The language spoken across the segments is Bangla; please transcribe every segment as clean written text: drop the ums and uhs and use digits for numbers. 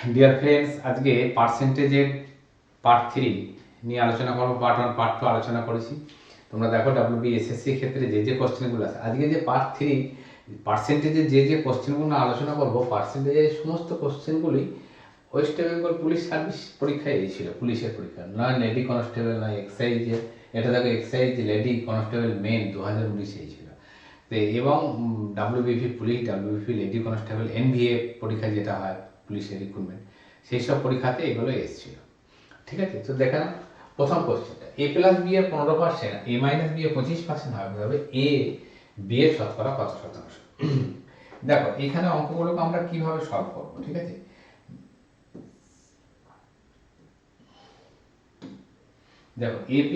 ডিয়ার ফ্রেন্ডস, আজকে পার্সেন্টেজের পার্ট 3 নিয়ে আলোচনা করবো। পার্ট 1 পার্ট 2 আলোচনা করেছি। তোমরা দেখো WBSSC ক্ষেত্রে যে কোশ্চেনগুলো আছে, আজকে যে পার্ট 3 পার্সেন্টেজের যে কোশ্চেনগুলো আলোচনা করবো, পার্সেন্টেজের সমস্ত কোশ্চেনগুলি ওয়েস্ট বেঙ্গল পুলিশ সার্ভিস পরীক্ষায় এসেছিল, পুলিশের পরীক্ষা, নয় লেডি কনস্টেবল, নয় এক্সাইজের। এটা দেখো এক্সাইজ লেডি কনস্টেবল মেন 2019 এসেছিল। তো এবং WBP police, WBP lady constable, NVA পরীক্ষা যেটা হয় পুলিশের রিক্রুটমেন্ট, সেই সব পরীক্ষাতে এগুলো এসেছিল। ঠিক আছে, তো দেখা না প্রথম কোশ্চেনটা, A+B এর 15%, A-B এর 25% হবে A B এর শতকরা কত শতাংশ। দেখো এখানে অঙ্কগুলোকে আমরা কিভাবে সলভ করবো, ঠিক আছে। দেখো A+B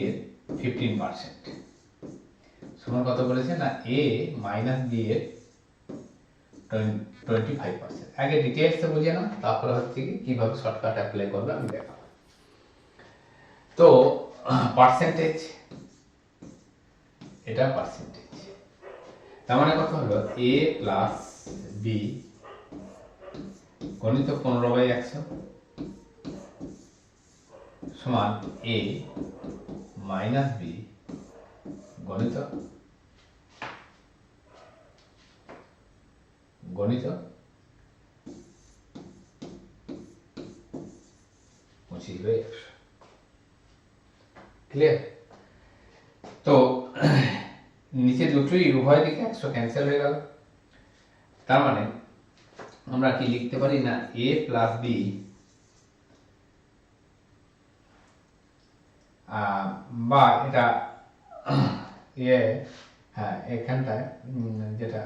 এর 15% সমান কত বলেছে না, A-B এর 25%। আগে ডিটেলসে বুঝে নাও, তারপরে হচ্ছে কিভাবে শর্টকাট অ্যাপ্লাই করবে আমি দেখাবো। তো পার্সেন্টেজ, এটা পার্সেন্টেজ, তার মানে কত হলো A+B গণিত 15/100 সমান A-B গণিত 25/100। ক্লিয়ার? তো নিচে দুটোই উভয় দিকে 100 ক্যান্সেল হয়ে গেল। তার মানে আমরা কি লিখতে পারি না, A+B বা এটা হ্যাঁ এখানটায় যেটা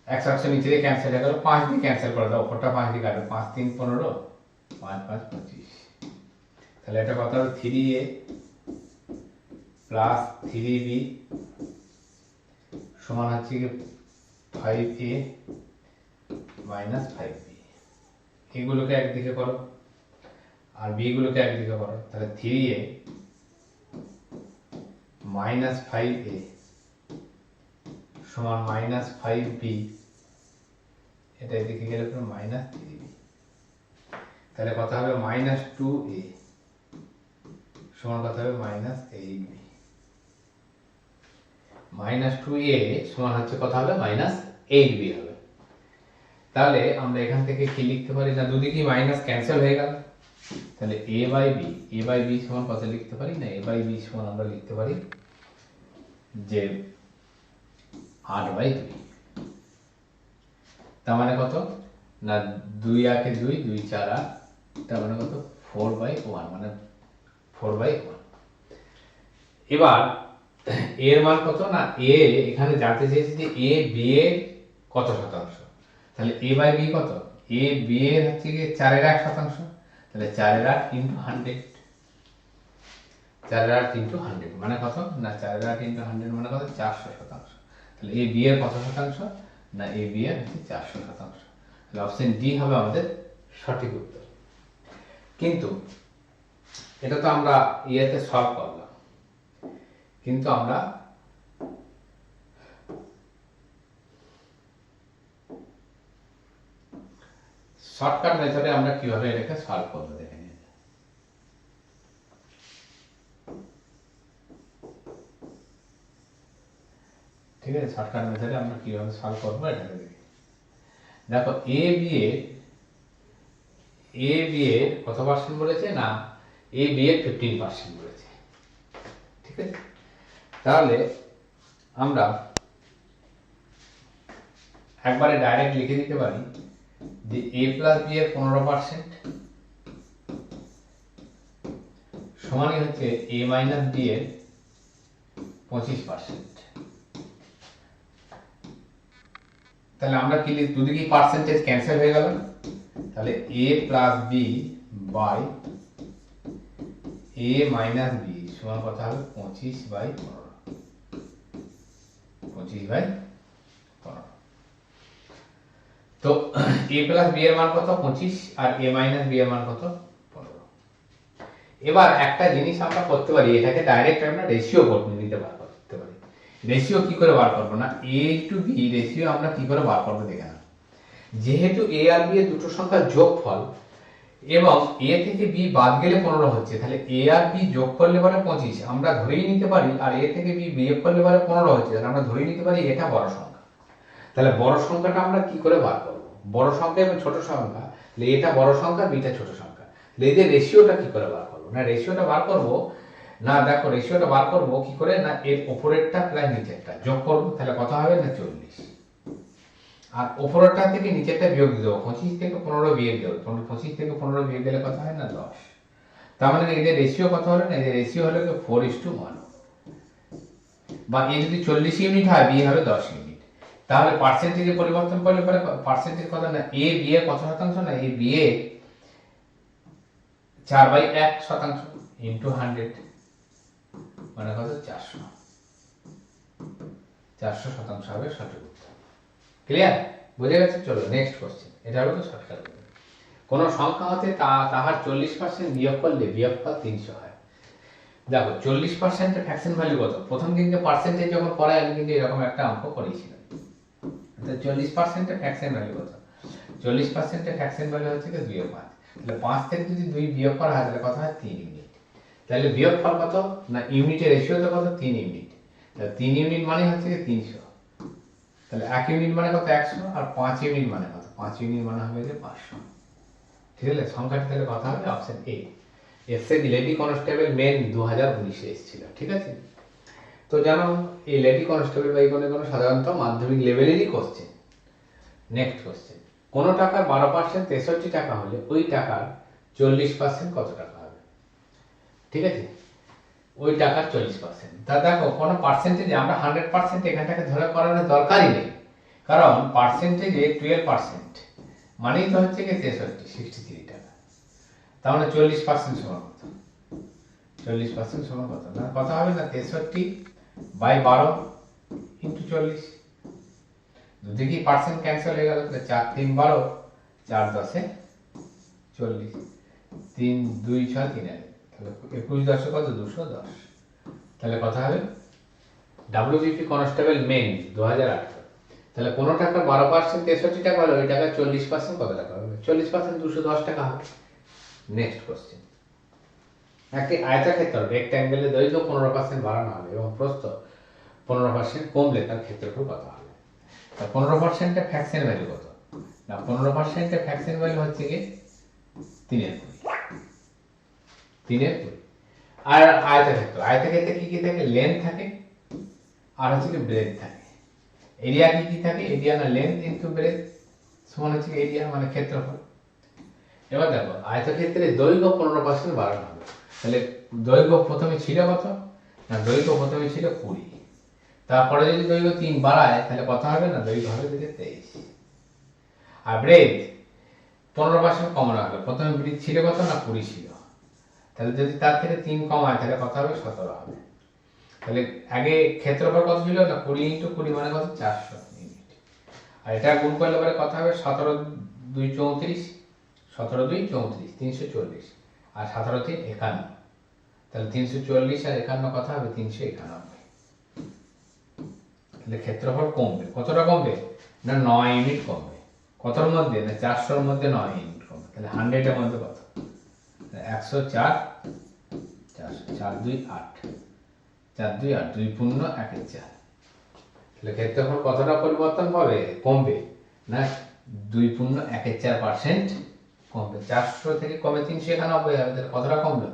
একশো নিচে দিয়ে ক্যান্সেল হয়ে গেল, 5 দিয়ে ক্যান্সেল করে দাও, ওপরটা 5 দিয়ে কাটবে, 5 3 15, 5 5 25। তাহলে এটা কত হবে 3A প্লাস 3B সমান হচ্ছে কি 5A মাইনাস 5B। এগুলোকে একদিকে করো আর B গুলোকে একদিকে করো, তাহলে 3A মাইনাস 5A সমান মাইনাস 5B, এটা এদিকে গেলে মাইনাস 3B। তাহলে কত হবে মাইনাস 2A সমান কত হবে মাইনাস 8B। মাইনাস 2A সমান হচ্ছে কত হবে মাইনাস 8B হবে। তাহলে আমরা এখান থেকে কি লিখতে পারি না, দুদিকেই মাইনাস ক্যান্সেল হয়ে গেল, তাহলে A/B সমান কত লিখতে পারি না, A/B সমান আমরা লিখতে পারি যে 8/2। তার মানে কত না 2 8 2 2 4 8, তার মানে কত 4/1, মানে 4/1। এবার এর মান কত না, A এখানে জানতে চেয়েছি যে A/B এর কত শতাংশ। তাহলে A/B কত, A/B এর হচ্ছে কি 4/8%, তাহলে 4/8 × 100, 4/8 × 100 মানে কত না 4/8 × 100 মানে কত 400%। তাহলে A/B এর কত শতাংশ না, A/B এর হচ্ছে 400%। তাহলে অপশন ডি হবে আমাদের সঠিক উত্তর। কিন্তু এটা তো আমরা ইয়েতে সলভ করলাম, কিন্তু আমরা শর্টকাট মেথডে আমরা কিভাবে এটাকে সলভ করবো দেখে নিন। ঠিক আছে, শর্টকাট মেথডে আমরা কিভাবে সলভ করবো এটাকে দেখি। দেখো A/B এর কত পার্সেন্ট বলেছে না, A/B এর 15% বলেছে। ঠিক আছে, তাহলে আমরা একবারে ডাইরেক্ট লিখে দিতে পারি যে A+B এর 15% সমানই হচ্ছে A-B এর 25%। তাহলে আমরা কি লিখব, দুদিকেই পার্সেন্টেজ ক্যান্সেল হয়ে গেল, তাহলে A+B বাই A-B সমান কথা হবে 25/15, 25/15। তো A+B এর মান কত 25 আর A-B এর মান কত 15। এবার একটা জিনিস আমরা করতে পারি, এটাকে ডাইরেক্ট আমরা রেশিও নিতে করতে পারি। রেশিও কি করে বার করবো না, এ টু বি রেশিও আমরা কি করে বার করবো দেখে না। যেহেতু এ আর বি এর দুটো সংখ্যার যোগফল এবং এ থেকে বি বাদ গেলে 15 হচ্ছে, তাহলে এ আর বি যোগ করলে পরে 25 আমরা ধরেই নিতে পারি, আর এ থেকে বি বিয়োগ করলে পরে 15 হচ্ছে, তাহলে আমরা ধরেই নিতে পারি এটা বড় সংখ্যা। তাহলে বড় সংখ্যাটা আমরা কি করে বার করবো, বড় সংখ্যা এবং ছোট সংখ্যা, তাহলে এটা বড় সংখ্যা বিটা ছোট সংখ্যা, তাহলে এদের রেশিওটা কি করে বার করবো না, রেশিওটা বার করবো না, দেখো রেশিওটা বার করবো কি করে না, এর উপরেরটা প্রায় নিচেরটা যোগ করবো, তাহলে কত হবে না 40, আর উপরেরটা থেকে নিচেরটা বিয়োগ দেবো, 25 থেকে 15 বিয়োগ দেবো, 25 থেকে 15 বিয়োগ দিলে কত হয় না 10। তার মানে এদের রেশিও কত হলো না, এদের রেশিও হলো 4:1, বা এ যদি 40 ইউনিট হয় বি হবে 10 ইউনিট। তাহলে পার্সেন্টেজে পরিবর্তন করলে পরে পার্সেন্টেজ কত না, এ বি এর কত শতাংশ না, এ বি এ 4/1 ইন্টু 100 মানে কত 400 হবে সঠিক উত্তর। ক্লিয়ার, বুঝে গেছে? চলো নেক্সট কোশ্চেন, এটা হলো তো শর্টকাট। কোন সংখ্যা হতে তাহার 40% বিয়োগ করলে বিয়োগফল 300 হয়। দেখো 40% ফ্র্যাকশন ভ্যালু কত, প্রথম দিন যে পার্সেন্টেজ যখন পড়াই আমি কিন্তু এরকম একটা অঙ্ক করেছিলাম। 40% ফ্র্যাকশন ভ্যালু কত, 40% ফ্র্যাকশন ভ্যালু হচ্ছে 2/5, তাহলে 5 থেকে যদি 2 বিয়োগ করা হয় তাহলে কত হয় 3 ইউনিট। তাহলে বিয়োগফল কত না, ইউনিটের রেশিওতে কত 3 ইউনিট, তাহলে 3 ইউনিট মানে হচ্ছে 300, তাহলে 1 ইউনিট মানে কত 100, আর 5 ইউনিট মানে কত, 5 ইউনিট মানে হবে 500। ঠিক আছে, সংখ্যাটি তাহলে কথা হবে option A. SA lady constable main 2019 এসেছিল। ঠিক আছে, তো জানো এই লেডি কনস্টেবল বা কোনো সাধারণত মাধ্যমিক লেভেলেরই কোশ্চেন। নেক্সট কোশ্চেন, কোনো টাকার 12% 63 টাকা হলে ওই টাকার 40% কত টাকা হবে? ঠিক আছে, ওই টাকার 40%। তা দেখো কোনো পার্সেন্টেজে আমরা 100% এখানটাকে ধরে করানোর দরকারই নেই, কারণ পার্সেন্টেজে 12% মানেই তো হচ্ছে 63 টাকা। তার মানে 40% সমান কত, 40% সমান কত না, কথা হবে না 63/12 ইন্টু 40, দুদিকেই পার্সেন্ট ক্যান্সেল হয়ে গেল, তাহলে 4 3 12, 4 10 40, 3 2 6 3 1, তাহলে 21 10 কত 210, তাহলে কথা হবে ডাব্লিউবিপি কনস্টেবল মেন 2018। তাহলে কোনো টাকা 12% 63 টাকা হলে ওই টাকা 40% কত টাকা হবে, 40% 210 টাকা হবে। নেক্সট কোশ্চেন, একটি আয়তক্ষেত্র রেক্ট্যাঙ্গেলের দৈর্ঘ্য 15% বাড়ানো হবে এবং প্রস্থ 15% কমলে তার ক্ষেত্রফল কত হবে? 15% ফ্র্যাকশন ভ্যালু কত না, 15% ফ্র্যাকশন ভ্যালু হচ্ছে কি 3/20। আর আয়তক্ষেত্রে কি কি থাকে, লেন্থ থাকে আর হচ্ছে কি ব্রেথ থাকে। এরিয়া কি থাকে, এরিয়া না লেন্থ ইনটু ব্রেথ সমান হচ্ছে এরিয়া মানে ক্ষেত্রফল। এবার দেখো আয়তক্ষেত্রে দৈর্ঘ্য 15% বাড়ানো হবে, তাহলে দৈর্ঘ্য প্রথমে ছিল কত না, দৈর্ঘ্য প্রথমে ছিল 20, তারপরে যদি দৈর্ঘ্য 3 বাড়ায় তাহলে কত হবে না, দৈর্ঘ্য হবে 23। আর ব্রেথ 15% কমানো হবে, প্রথমে ব্রেথ ছিল কত না 20 ছিল, তাহলে যদি তার থেকে 3 কমায় তাহলে কত হবে 17 হবে। তাহলে আগে ক্ষেত্রফল কত ছিল না 20 ইন্টু 20 মানে কত 400 ইউনিট, আর এটা গুণ করলে পরে কত হবে 17 2 34, 17 2 34 340, আর 17 3 51, তাহলে 340 আর 51 কথা হবে 391। তাহলে ক্ষেত্রফল কমবে, কতটা কমবে না 9 ইউনিট কমবে। কতর মধ্যে না 400-র মধ্যে 9 ইউনিট কমবে, তাহলে 100 এর মধ্যে কত 104 400 4 2 8 4 2 8 2 পূর্ণ 1 এর 4, তাহলে ক্ষেত্রফল কতটা পরিবর্তন হবে কমবে না 2 পূর্ণ 1 এর 4% কমবে। 400 থেকে কমে 391 হবে, তাহলে কতটা কমলো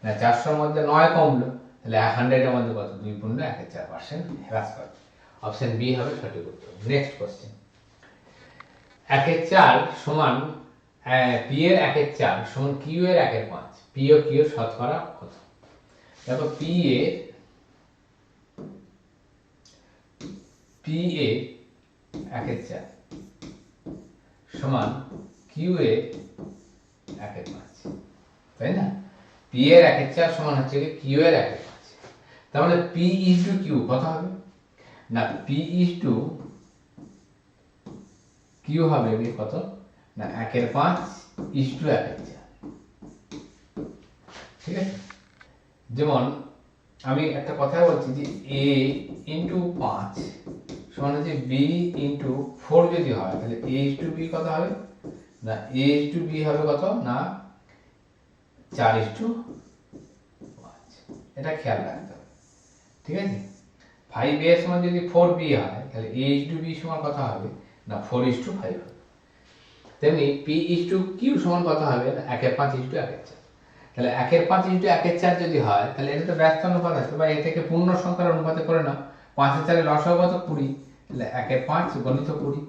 না 400-র মধ্যে 9 কমলো, তাহলে 100 এর মধ্যে কত 2 পূর্ণ 1 এর 4% হ্রাস পাবে। অপশন বি হবে সঠিক উত্তর। নেক্সট কোশ্চেন, 1 এর 4 সমান পি এর 1 এর 4 সমান কিউ এর 1 এর 5, পি ও কিউ এর শতকরা কত? দেখো পি এর 1 এর 4 সমান কিউ এর 1 এর 5, তাই না? পি এর 1 এর 4 সমান হচ্ছে কিউ এর 1 এর 5, তাহলে পি ইজ টু কিউ কত হবে না, পি ইজ টু কিউ হবে কত না 1 এর 5 ইজ টু 1 এর 4। ঠিক আছে, যেমন আমি একটা কথা বলছি যে a ইন্টু 5 সমান হচ্ছে b ইন্টু 4 যদি হয় তাহলে a ইস টু b কত হবে না a ইস টু b হবে কত না 4 ইস টু 5, এটা খেয়াল রাখতে হবে। ঠিক আছে, 5a এর সমান যদি 4b হয় তাহলে a ইস টু b সমান কত হবে না 4 ইস টু 5 হবে। তেমনি p ইস টু q সমান কত হবে না 1/5 ইস টু 1/4। তাহলে 1/5 ইন্টু 1/4 যদি হয় তাহলে এটা তো ব্যস্ত অনুপাত আছে, বা এটাকে পূর্ণ সংখ্যার অনুপাতে করে নাও। 5 এর 4 লসাগু কত 20, তাহলে 1/5 গণিত 20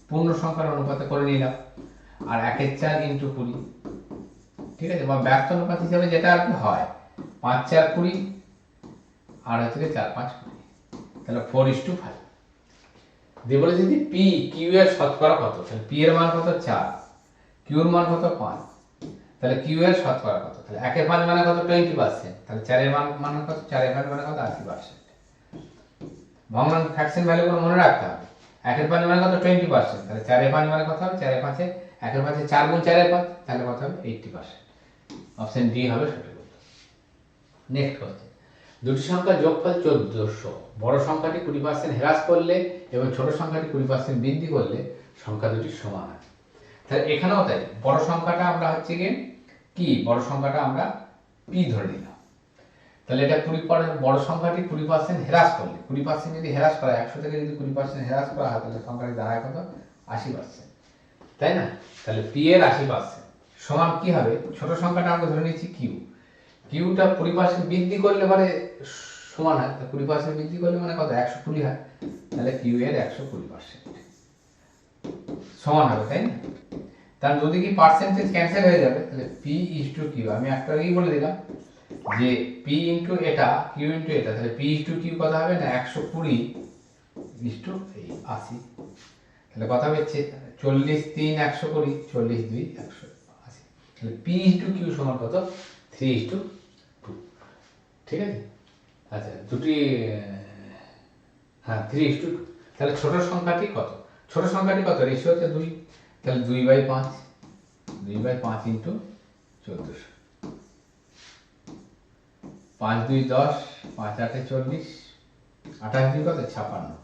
পূর্ণ সংখ্যার অনুপাতে করে নিলাম, আর 1/4 ইন্টু 20। ঠিক আছে, বা ব্যস্ত অনুপাত হিসাবে যেটা আর কি হয় 5 4 20 আর হচ্ছে 4 5 20, তাহলে 4 ইস টু 5। দিয়ে বলে যদি p q এর শতকরা কত, তাহলে p এর মান কত 4, q এর মান কত 5, তাহলে q এর শতকরা কত, তাহলে 1/5 মানে কত 20%, তাহলে 4 এর মান মানে কত 4/5 মানে কত 80%। ভগ্নাংশ ফ্র্যাকশন ভ্যালু গুলো মনে রাখতে হবে। 1/5 মানে কত 20%, তাহলে 4/5 মানে কত হবে 4/5 1/5 4 গুণ 4/5 তাহলে কত হবে 80%। অপশন ডি হবে সঠিক উত্তর। নেক্সট কোশ্চেন, দুটি সংখ্যার যোগফল 1400, বড় সংখ্যাটি 20% হ্রাস করলে এবং ছোট সংখ্যাটি 20% বৃদ্ধি করলে সংখ্যা দুটি সমান হয়। তাহলে এখানেও তাই, বড় সংখ্যাটা আমরা হচ্ছে কি বড় সংখ্যাটা আমরা p ধরে নিলাম। তাহলে এটা 20% বড় সংখ্যাটি 20% হ্রাস করলে, 20% যদি হ্রাস করা 100 থেকে যদি 20% হ্রাস করা হয় তাহলে সংখ্যাটি দাঁড়ায় কত 80%, তাই না? তাহলে p এর 80% সমান কি হবে, ছোট সংখ্যাটা আমরা ধরে নিচ্ছি q, qটা 20% বৃদ্ধি করলে মানে সমান হয়, 20% বৃদ্ধি করলে মানে কত 120 হয়, তাহলে q এর 120% সমান হবে, তাই না? তাহলে যদি কি পার্সেন্টেজ ক্যান্সেল হয়ে যাবে তাহলে p ইস টু q, আমি একটা আগেই বলে দিলাম যে p ইনটু এটা q ইনটু এটা, তাহলে p ইস টু q কত হবে না 120 ইস টু 80, তাহলে কত হবে 40 3 120 40 2 180, তাহলে p ইস টু q সমান কত 3 ইস টু 2। ঠিক আছে, আচ্ছা দুটি হ্যাঁ 3 ইস টু 2। তাহলে ছোট সংখ্যাটি কত, ছোট সংখ্যাটি কত রেশিও হচ্ছে 2, তাহলে 2/5 2/5 ইন্টু 1400, 5 2 10 5 8 40 28 2 কত 56,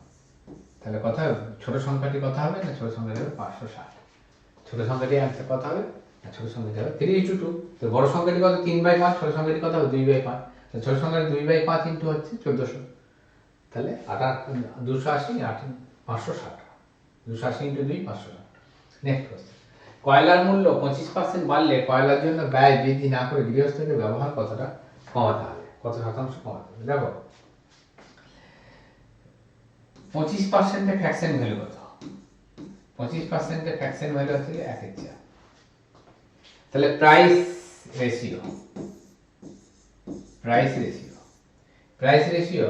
তাহলে কত হবে ছোট সংখ্যাটি কত হবে না ছোট সংখ্যাটি হবে 560। ছোট সংখ্যাটি অ্যান্সার কত হবে না ছোট সংখ্যাটি হবে 3:2। তো বড় সংখ্যাটি কত 3/5, ছোট সংখ্যাটি কত হবে 2/5, তো ছোট সংখ্যাটি 2/5 ইন্টু হচ্ছে 1400, তাহলে 280 560, 280 ইন্টু 2 560। নেক্সট কোশ্চেন, কয়লার মূল্য 25% বাড়লে কয়লার জন্য ব্যয় বৃদ্ধি না করে গৃহস্থকে ব্যবহার কতটা কমাতে হবে, কত শতাংশ কমাতে হবে? দেখো 25% এর ফ্র্যাকশন ভ্যালু কত, 25% এর ফ্র্যাকশন ভ্যালু হচ্ছে 1/4, তাহলে প্রাইস রেশিও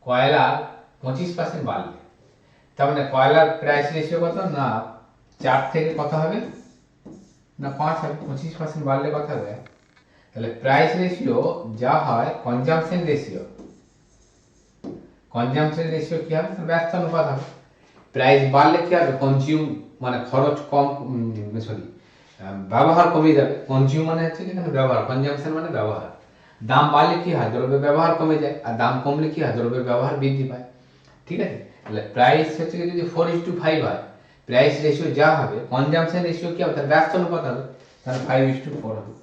কয়লার 25% বাড়লে, তার মানে কয়লার প্রাইস রেশিও কত না 4 থেকে কত হবে না 5 হবে, 25% বাড়লে কত হবে, তাহলে প্রাইস রেশিও যা হয় কনজাম্পশন রেশিও কি হবে ব্যস্ত অনুপাত হবে। প্রাইস বাড়লে কি হবে কনজিউম মানে খরচ কম, ব্যবহার কমে যাবে, কনজিউম মানে হচ্ছে এখানে ব্যবহার, কনজাম্পশন মানে ব্যবহার। দাম বাড়লে কি হয় দ্রব্যের ব্যবহার কমে যায়, আর দাম কমলে কি হয় দ্রব্যের ব্যবহার বৃদ্ধি পায়। ঠিক আছে, তাহলে প্রাইস হচ্ছে যদি 4:5 হয়, প্রাইস রেশিও যা হবে কনজাম্পশন রেশিও কি হবে তার ব্যস্ত অনুপাত হবে, তাহলে 5:4 হবে।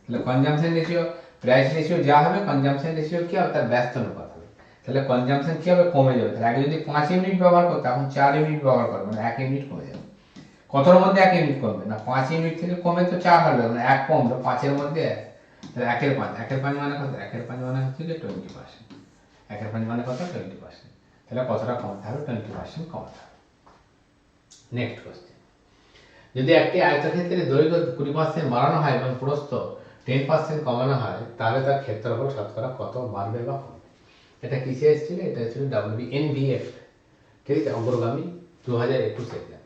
তাহলে কনজাম্পশন রেশিও প্রাইস রেশিও যা হবে কনজাম্পশন রেশিও কি হবে তার ব্যস্ত অনুপাত হবে, তাহলে কনজাম্পশন কি হবে কমে যাবে। তাহলে আগে যদি 5 ইউনিট ব্যবহার করতে এখন 4 ইউনিট ব্যবহার করবে, মানে 1 ইউনিট কমে যাবে। কতর মধ্যে 1 ইউনিট কমবে না 5 ইউনিট থেকে কমে তো 4 হবে, মানে 1 কমলো 5 এর মধ্যে 1, তাহলে 1/5 মানে কত 1/5 মানে হচ্ছে 20%, 1/5 মানে কত 20%, তাহলে কতটা কমাতে হবে 20% কমাতে হবে। নেক্সট কোশ্চেন, যদি একটি আয়তক্ষেত্রের দৈর্ঘ্য 20% বাড়ানো হয় এবং প্রস্থ 10% কমানো হয় তাহলে তার ক্ষেত্রফল শতকরা কত বাড়বে বা কমবে? এটা কিসে এসেছিল, এটা ছিল WNVF, ঠিক আছে, অগ্রগামী 2021 এর।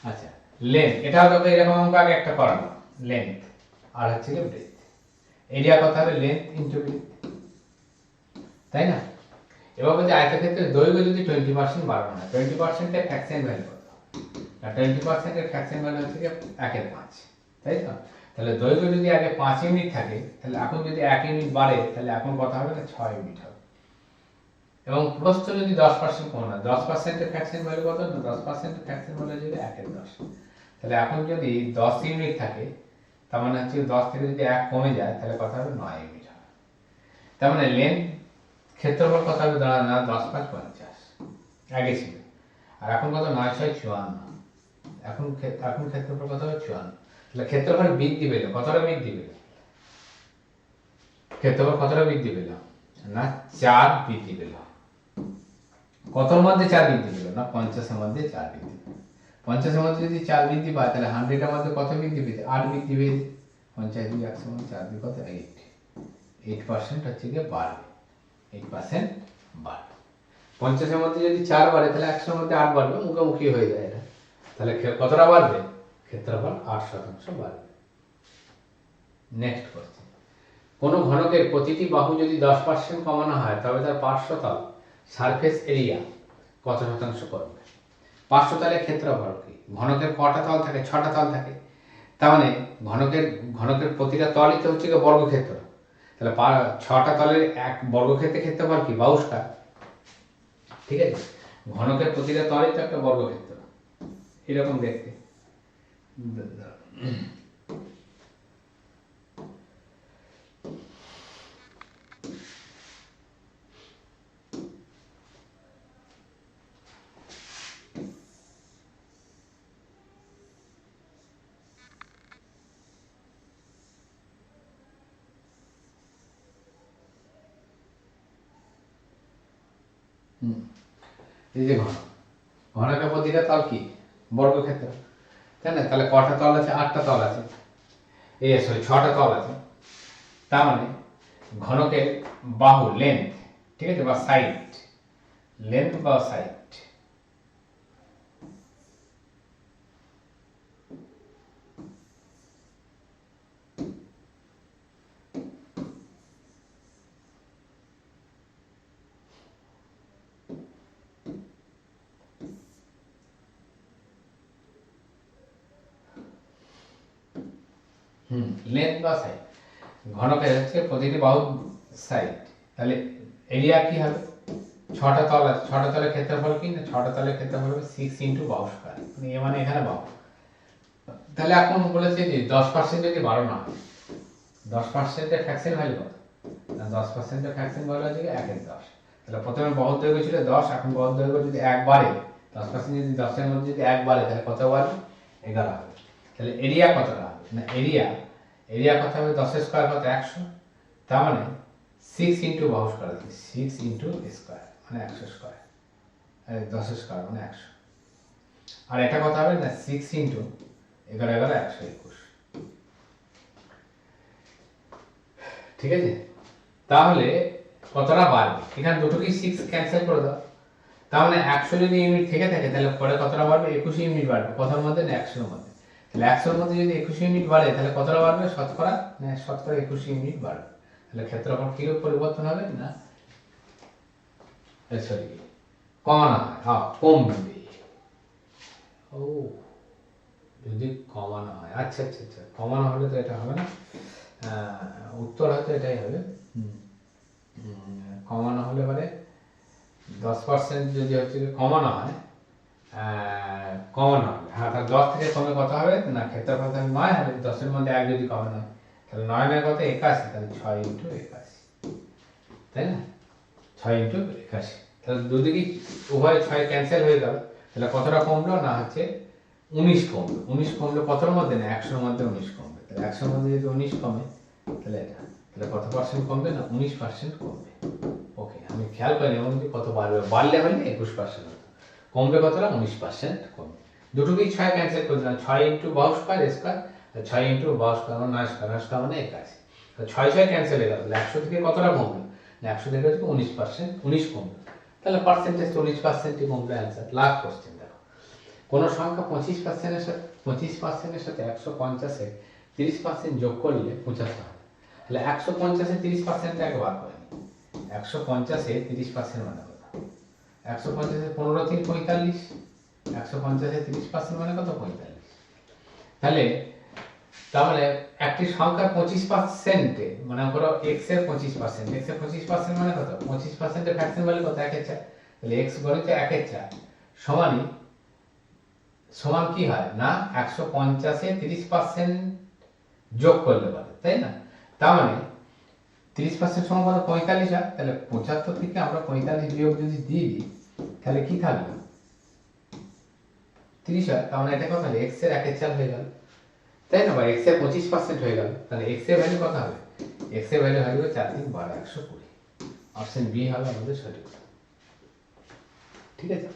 আচ্ছা লেন্থ, এটাও দেখো এরকম অঙ্ক আগে একটা করানো, লেন্থ আর হচ্ছে ব্রেথ, এরিয়া কত হবে লেন্থ ইনটু ব্রেথ, তাই না? এবার বলছে আয়তক্ষেত্রের দৈর্ঘ্য যদি 20% বাড়ানো হয় 20% এর ফ্র্যাকশন ভ্যালু কত, আর 20% এর ফ্র্যাকশন ভ্যালু হচ্ছে 1/5, তাই তো? তাহলে দৈর্ঘ্য যদি আগে 5 ইউনিট থাকে তাহলে এখন যদি 1 ইউনিট বাড়ে তাহলে এখন কথা হবে না 6 ইউনিট হবে। এবং প্রস্থ যদি 10% কমে না, 10% ফ্র্যাকশন ভ্যালু কত না, 10% ফ্র্যাকশন ভ্যালু যদি 1/10, তাহলে এখন যদি 10 ইউনিট থাকে তার মানে হচ্ছে 10 থেকে যদি 1 কমে যায় তাহলে কথা হবে 9 ইউনিট হবে। তার মানে লেন্থ ক্ষেত্রফল কত হবে দাঁড়ায় না, 10 5 50 আগে ছিল, আর এখন কত 9 6 54, এখন ক্ষেত্রফল কত হবে 54। তাহলে ক্ষেত্রফল বৃদ্ধি পেল, কতটা বৃদ্ধি পেল, ক্ষেত্রফল কতটা বৃদ্ধি পেল না 4 বৃদ্ধি পেল। কতর মধ্যে 4 বৃদ্ধি পেল না 50 এর মধ্যে 4 বৃদ্ধি পেল। 50 এর মধ্যে যদি 4 বৃদ্ধি পায় তাহলে 100 এর মধ্যে কত বৃদ্ধি পেয়েছে, 8 বৃদ্ধি পেয়েছে। 50 দিয়ে 100 মধ্যে 4 দিয়ে কত 8% হচ্ছে গিয়ে বাড়বে, 8% বাড়বে। 50 এর মধ্যে যদি 4 বাড়ে তাহলে 100 এর মধ্যে 8 বাড়বে, মুখোমুখি হয়ে যায় এটা। তাহলে কতটা বাড়বে, ক্ষেত্রফল 8% বাড়বে। নেক্সট কোশ্চেন, কোন ঘনকের প্রতিটি বাহু যদি 10% কমানো হয় তবে তার পার্শ্বতল সারফেস এরিয়া কত শতাংশ কমবে। পার্শ্বতলের ক্ষেত্রফল কি, ঘনকের কটা তল থাকে, 6টা তল থাকে, তার মানে ঘনকের প্রতিটা তলই তো হচ্ছে বর্গক্ষেত্র। তাহলে 6টা তলের এক বর্গক্ষেত্রের ক্ষেত্রফল কি 22টা, ঠিক আছে। ঘনকের প্রতিটা তলই তো একটা বর্গক্ষেত্র, এরকম দেখতে। এই যে ঘনকের প্রতিটা তল কি বর্গক্ষেত্র, তাই না। তাহলে কটা তল আছে, 8টা তল আছে, 6টা তল আছে। তার মানে ঘনকের বাহু লেন্থ, ঠিক আছে, বা সাইড, লেন্থ বা সাইড লেন্থ বা সাইড, ঘনকের হচ্ছে প্রতিটি বাহু সাইড। তাহলে এরিয়া কি হবে, 6টা তল আছে, 6টা তলের ক্ষেত্রফল কি না, 6টা তলের ক্ষেত্রফল হবে 6 × বাহু স্কয়ার, মানে এখানে বাহু। তাহলে এখন বলেছে যে 10% যদি বাড়ানো হয়, 10% এর ফ্র্যাকশন ভ্যালু কত না, 10% এর ফ্র্যাকশন ভ্যালু হচ্ছে 1/10। তাহলে প্রথমে বাহুর দৈর্ঘ্য ছিল 10, এখন বাহুর দৈর্ঘ্য যদি 1 বাড়ে, 10% যদি 10 এর মধ্যে যদি 1 বাড়ে তাহলে কত বাড়বে, 11 হবে। তাহলে এরিয়া কতটা হবে না, এরিয়া কত হবে, 10 এর স্কয়ার কত 100, তার মানে 6 × বাহু স্কয়ার, 6 × স্কয়ার মানে 100 স্কয়ার, 10 এর স্কয়ার মানে 100। আর এটা কত হবে না 6 × 11 11 121, ঠিক আছে। তাহলে কতটা বাড়বে, এখানে দুটো কি 6 ক্যান্সেল করে দাও, তার মানে 100 যদি ইউনিট থেকে থাকে তাহলে পরে কতটা বাড়বে, 21 ইউনিট বাড়বে। কথার মধ্যে না 100 এর মধ্যে, তাহলে 100 এর মধ্যে যদি 21 ইউনিট বাড়ে তাহলে কতটা বাড়বে, শতকরা 21 ইউনিট বাড়বে। তাহলে ক্ষেত্রফল কিরূপ পরিবর্তন হবে না, সরি কমানো হয়, হ্যাঁ কমবে। ও যদি কমানো হয়, আচ্ছা আচ্ছা আচ্ছা, কমানো হলে তো এটা হবে না, উত্তর হয়তো এটাই হবে। কমানো হলে মানে 10% যদি হচ্ছে কমানো হয়, হ্যাঁ, তাহলে 10 থেকে কমে কত হবে না, ক্ষেত্রফল তাহলে 9 হবে, 10 এর মধ্যে 1 যদি কমে না, তাহলে 9 9 কত 81, তাহলে 6 × 81, তাই না, 6 × 81। তাহলে দুদিকে উভয় 6 ক্যান্সেল হয়ে গেল, তাহলে কতটা কমলো না হচ্ছে 19 কমলো। 19 কমলো কতর মধ্যে না 100 এর মধ্যে 19 কমবে। তাহলে 100 এর মধ্যে যদি 19 কমে তাহলে এটা, তাহলে কত পার্সেন্ট কমবে না 19% কমবে। ওকে, আমি খেয়াল করিনি এমন কি কত বাড়বে, বাড়লে হলে 21% হতো, কমবে কতটা 19% কমবে। দুটোকেই 6 ক্যান্সেল করে দিলাম, 6 × বাহু স্কয়ার স্কয়ার, 6 × বাহু স্কয়ার মানে 9 স্কয়ার, 9 স্কয়ার মানে 81। তাহলে 6 6 ক্যান্সেল হয়ে গেল, তাহলে 100 থেকে কতটা কমবে না 100 থেকে হচ্ছে 19%, 19 কমবে। তাহলে পার্সেন্টেজ 19%ই কমবে, অ্যান্সার। লাস্ট কোশ্চেন দেখো, কোন সংখ্যা 25% এর সাথে 150 এর 30% যোগ করলে 75 হয়। তাহলে 150 এর 30% টা একবার করে নিই, 150 এর 30% মানে কত, 150 এর 15 3 45, 150 এর 30% মানে কত 45। তাহলে তাহলে একটি সংখ্যার 25%, মনে করো x এর 25%, x এর 25% মানে কত? 25% এর ফ্র্যাকশন ভ্যালু কত? 1/4। তাহলে x গণিত 1/4 সমান কি হয় না 150 এ 30% যোগ করলে পারে, তাই না? তার মানে 30% সমান কত? 45 হয়। তাহলে 75 থেকে আমরা 45 বিয়োগ যদি দিয়ে দিই তাহলে কি থাকবে? 30 হয়। তার মানে এটা কত হবে? x এর 1/4 হয়ে গেল, তাই না? বা x এর 25% হয়ে গেল। তাহলে x এর ভ্যালু কত হবে? x এর ভ্যালু হয়ে যাবে 4 3 12 120। অপশন বি হবে আমাদের সঠিক উত্তর। ঠিক আছে?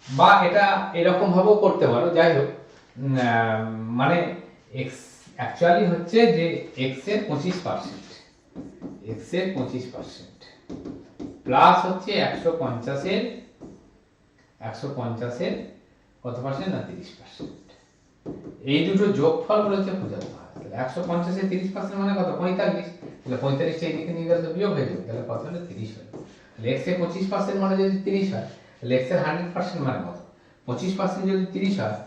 বা এটা এরকম ভাবেও করতে পারো, যাই হোক, মানে x অ্যাকচুয়ালি হচ্ছে যে x এর 25%, x এর 25% প্লাস হচ্ছে 150 এর কত পার্সেন্ট? না 30%। এই দুটো যোগফল বলেছে বোঝাতে হয়। তাহলে 150 এর 30% মানে কত? 45। তাহলে 45টা এইদিকে নিয়ে গেলে তো বিয়োগ হয়ে যাবে, তাহলে কত হলো? 30 হলো। তাহলে x এর 25% মানে যদি 30 হয়, তাহলে x এর 100% মানে কত? 25% যদি 30 হয়,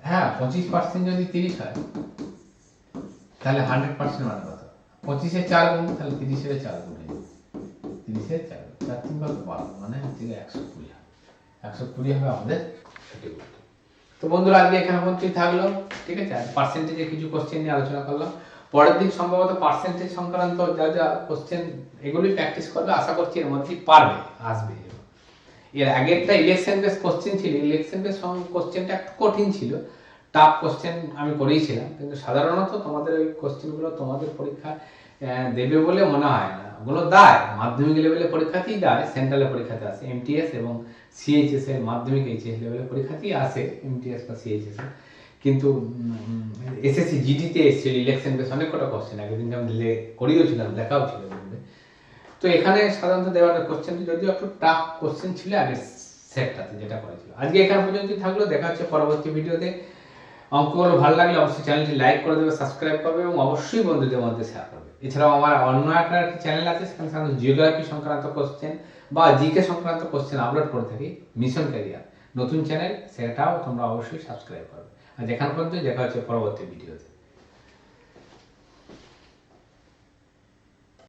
হ্যাঁ 25% যদি 30 হয় তাহলে 100% মানে কত? 25 এর 4 গুণ, তাহলে 30 এর 4 গুণ হয়ে যাবে। 30 এর 4 গুণ, 4 3 12 মানে হচ্ছে 120 হবে। 120 হবে আমাদের সঠিক উত্তর। তো বন্ধুরা আজকে এখানে পর্যন্তই থাকলো। ঠিক আছে? পার্সেন্টেজে কিছু কোশ্চেন নিয়ে আলোচনা করলাম। পরের দিন সম্ভবত পার্সেন্টেজ সংক্রান্ত যা যা কোশ্চেন এগুলি প্র্যাকটিস করলে আশা করছি এর মধ্যেই পারবে, আসবে। এর আগে একটা ইলেকশন বেস কোশ্চেন ছিল, ইলেকশন বেস কোশ্চেনটা একটু কঠিন ছিল, টাফ কোশ্চেন আমি করেইছিলাম, কিন্তু সাধারণত তোমাদের ওই কোশ্চেনগুলো তোমাদের পরীক্ষা দেবে বলে মনে হয় না। ওগুলো দেয় মাধ্যমিক লেভেলে পরীক্ষাতেই দেয়, সেন্ট্রালের পরীক্ষাতে আসে, এমটিএস এবং সিএইচএস এর মাধ্যমিক এইচএস লেভেলের পরীক্ষাতেই আসে এমটিএস বা সিএইচএস এর। কিন্তু এসএসসি জিডিতে এসেছিল ইলেকশন বেস অনেক কটা কোশ্চেন, একদিন আমি করিয়েছিলাম, দেখাও ছিল। তো এখানে সাধারণত দেওয়ার কোশ্চেন যদিও একটু টাফ কোশ্চেন ছিল আগের সেটটাতে যেটা করেছিল। আজকে এখানে পর্যন্তই থাকলো, দেখা হচ্ছে পরবর্তী ভিডিওতে। অঙ্কগুলো ভালো লাগলে অবশ্যই চ্যানেলটি লাইক করে দেবে, সাবস্ক্রাইব করবে এবং অবশ্যই বন্ধুদের মধ্যে শেয়ার করবে। এছাড়াও আমার অন্য একটা চ্যানেল আছে, সেখানে সাধারণত জিওগ্রাফি সংক্রান্ত কোশ্চেন বা জিকে সংক্রান্ত কোশ্চেন আপলোড করে থাকি, মিশন ক্যারিয়ার, নতুন চ্যানেল, সেটাও তোমরা অবশ্যই সাবস্ক্রাইব করবে। আর এখানে পর্যন্ত দেখা হচ্ছে পরবর্তী ভিডিওতে।